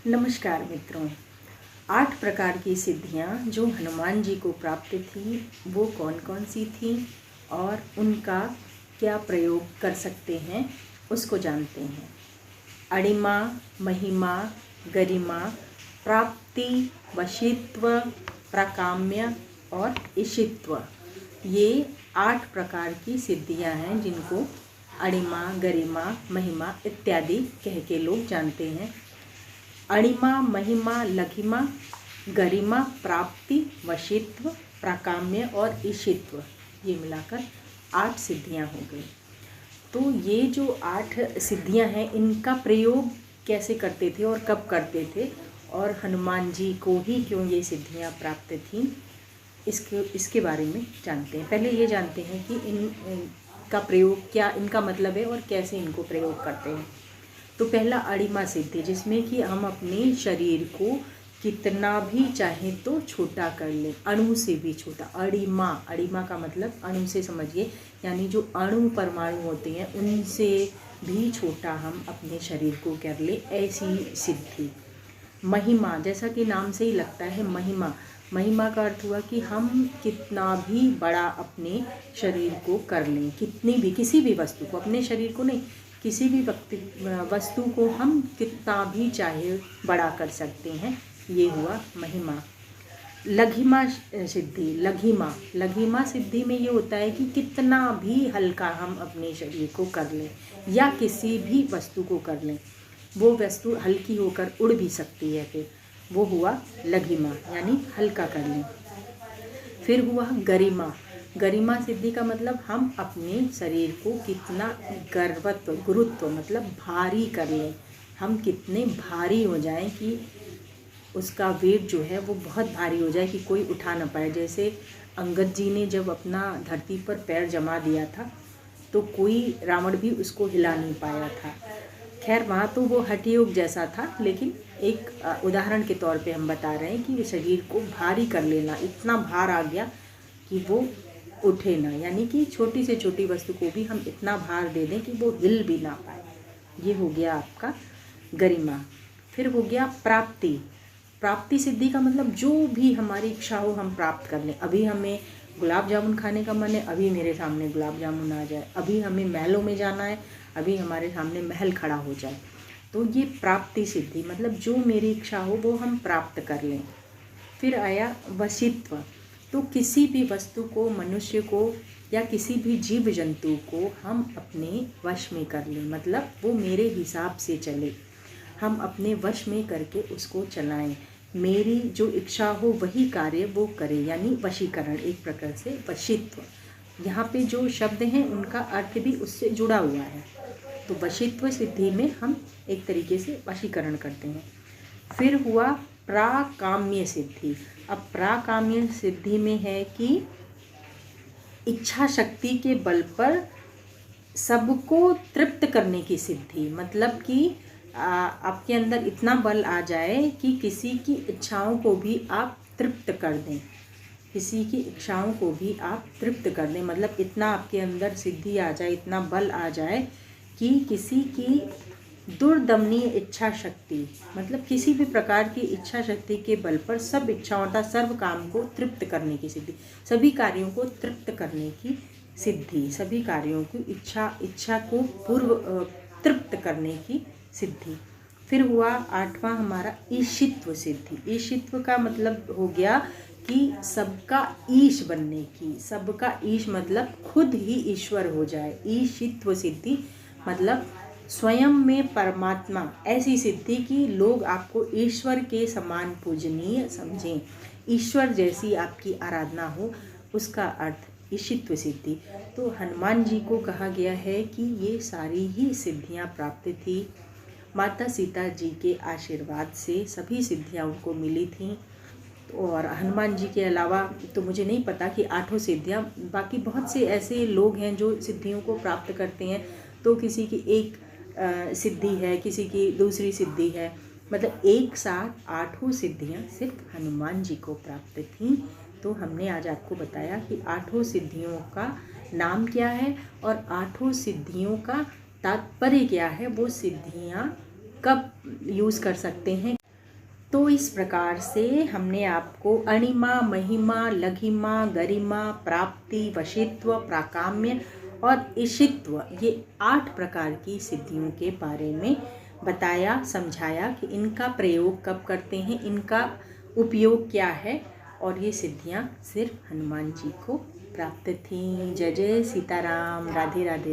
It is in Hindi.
नमस्कार मित्रों। 8 प्रकार की सिद्धियां जो हनुमान जी को प्राप्त थी वो कौन कौन सी थी और उनका क्या प्रयोग कर सकते हैं उसको जानते हैं। अणिमा, महिमा, गरिमा, प्राप्ति, वशित्व, प्राकाम्य और ईशित्व, ये 8 प्रकार की सिद्धियां हैं जिनको अणिमा, गरिमा, महिमा इत्यादि कह के लोग जानते हैं। अणिमा, महिमा, लघिमा, गरिमा, प्राप्ति, वशित्व, प्राकाम्य और ईशित्व, ये मिलाकर 8 सिद्धियां हो गई। तो ये जो 8 सिद्धियां हैं इनका प्रयोग कैसे करते थे और कब करते थे और हनुमान जी को ही क्यों ये सिद्धियां प्राप्त थीं, इसके बारे में जानते हैं। पहले ये जानते हैं कि इनका प्रयोग क्या, इनका मतलब है और कैसे इनको प्रयोग करते हैं। तो पहला अणिमा सिद्धि, जिसमें कि हम अपने शरीर को कितना भी चाहे तो छोटा कर लें, अणु से भी छोटा। अणिमा, अणिमा का मतलब अणु से समझिए, यानी जो अणु परमाणु होते हैं उनसे भी छोटा हम अपने शरीर को कर ले, ऐसी सिद्धि। महिमा, जैसा कि नाम से ही लगता है महिमा, महिमा का अर्थ हुआ कि हम कितना भी बड़ा अपने शरीर को कर लें, कितनी भी, किसी भी वस्तु को, अपने शरीर को नहीं, किसी भी वस्तु को हम कितना भी चाहे बड़ा कर सकते हैं, ये हुआ महिमा। लघिमा सिद्धि, लघिमा, लघिमा सिद्धि में ये होता है कि कितना भी हल्का हम अपने शरीर को कर लें या किसी भी वस्तु को कर लें, वो वस्तु हल्की होकर उड़ भी सकती है, फिर वो हुआ लघिमा, यानी हल्का कर लें। फिर हुआ गरिमा, गरिमा सिद्धि का मतलब हम अपने शरीर को कितना गर्वत्व, गुरुत्व मतलब भारी कर लें, हम कितने भारी हो जाएं कि उसका वेट जो है वो बहुत भारी हो जाए कि कोई उठा ना पाए। जैसे अंगद जी ने जब अपना धरती पर पैर जमा दिया था तो कोई रावण भी उसको हिला नहीं पाया था। खैर वहाँ तो वो हठयोग जैसा था, लेकिन एक उदाहरण के तौर पे हम बता रहे हैं कि शरीर को भारी कर लेना, इतना भार आ गया कि वो उठे ना, यानी कि छोटी से छोटी वस्तु को भी हम इतना भार दे दें कि वो हिल भी ना पाए। ये हो गया आपका गरिमा। फिर हो गया प्राप्ति, प्राप्ति सिद्धि का मतलब जो भी हमारी इच्छा हो हम प्राप्त कर लें। अभी हमें गुलाब जामुन खाने का मन है, अभी मेरे सामने गुलाब जामुन आ जाए। अभी हमें महलों में जाना है, अभी हमारे सामने महल खड़ा हो जाए। तो ये प्राप्ति सिद्धि, मतलब जो मेरी इच्छा हो वो हम प्राप्त कर लें। फिर आया वशित्व, तो किसी भी वस्तु को, मनुष्य को या किसी भी जीव जंतु को हम अपने वश में कर लें, मतलब वो मेरे हिसाब से चले, हम अपने वश में करके उसको चलाएं, मेरी जो इच्छा हो वही कार्य वो करे, यानी वशीकरण, एक प्रकार से वशित्व। यहाँ पे जो शब्द हैं उनका अर्थ भी उससे जुड़ा हुआ है। तो वशित्व सिद्धि में हम एक तरीके से वशीकरण करते हैं। फिर हुआ प्राकाम्य सिद्धि। अब प्राकाम्य सिद्धि में है कि इच्छा शक्ति के बल पर सबको तृप्त करने की सिद्धि, मतलब कि आपके अंदर इतना बल आ जाए कि किसी की इच्छाओं को भी आप तृप्त कर दें, किसी की इच्छाओं को भी आप तृप्त कर दें, मतलब इतना आपके अंदर सिद्धि आ जाए, इतना बल आ जाए कि किसी की दुर्दमनीय इच्छा शक्ति, मतलब किसी भी प्रकार की इच्छा शक्ति के बल पर सब इच्छाओं अर्थात सर्व काम को तृप्त करने की सिद्धि, सभी कार्यों को तृप्त करने की सिद्धि, सभी कार्यों की इच्छा को पूर्व तृप्त करने की सिद्धि। फिर हुआ 8वां हमारा ईशित्व सिद्धि। ईशित्व का मतलब हो गया कि सबका ईश बनने की, सबका ईश मतलब खुद ही ईश्वर हो जाए। ईशित्व सिद्धि मतलब स्वयं में परमात्मा, ऐसी सिद्धि कि लोग आपको ईश्वर के समान पूजनीय समझें, ईश्वर जैसी आपकी आराधना हो, उसका अर्थ ईशित्व सिद्धि। तो हनुमान जी को कहा गया है कि ये सारी ही सिद्धियां प्राप्त थी। माता सीता जी के आशीर्वाद से सभी सिद्धियां उनको मिली थीं। और हनुमान जी के अलावा तो मुझे नहीं पता कि 8 सिद्धियां, बाकी बहुत से ऐसे लोग हैं जो सिद्धियों को प्राप्त करते हैं। तो किसी की एक सिद्धि है, किसी की दूसरी सिद्धि है, मतलब एक साथ 8 सिद्धियां सिर्फ हनुमान जी को प्राप्त थीं। तो हमने आज आपको बताया कि 8 सिद्धियों का नाम क्या है और 8 सिद्धियों का तात्पर्य क्या है, वो सिद्धियां कब यूज़ कर सकते हैं, तो इस प्रकार से हमने आपको अणिमा, महिमा, लघिमा, गरिमा, प्राप्ति, वशित्व, प्राकाम्य और ईशित्व, ये 8 प्रकार की सिद्धियों के बारे में बताया, समझाया कि इनका प्रयोग कब करते हैं, इनका उपयोग क्या है, और ये सिद्धियां सिर्फ हनुमान जी को प्राप्त थीं। जय जय सीताराम, राधे राधे।